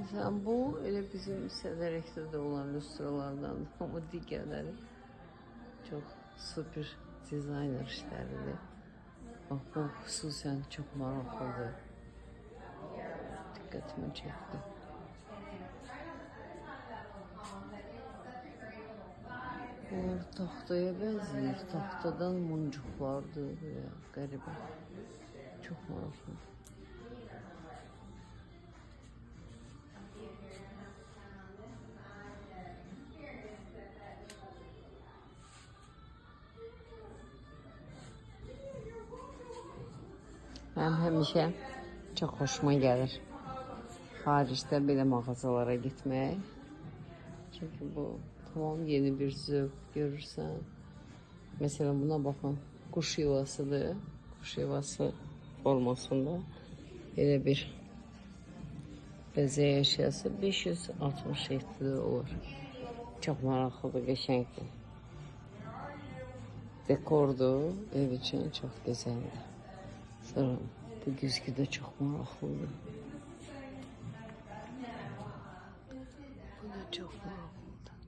Mesela bu elə bizim Sədərəkdə olan lüstralardan, ama digərləri çok super dizayner işləridir. Bak bu xüsusən çok maraqlıdır. Diqqətimi çəkdi. Bunlar taxtaya bənzəyir. Taxtadan muncuqlardır veya qəribə. Çok maraqlı. Mənim həmişə çox xoşuma gəlir xaricdə belə mağazalara gitmək. Çünki bu tamam yeni bir zövq görürsən. Mesela buna baxın, quş yuvasıdır. Quş yuvası formasında elə bir bəzək əşyası 567 olur. Çox maraqlıdır, qəşəngdir. Dekordur, ev üçün çox gözəldir. Sonra bu güzgü de çok maraqlıdır. Bu da çok maraqlıdır.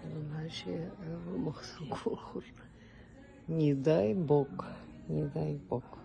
Bunun her şeye el vurmaktan korkur. Не дай Бог, не дай Бог.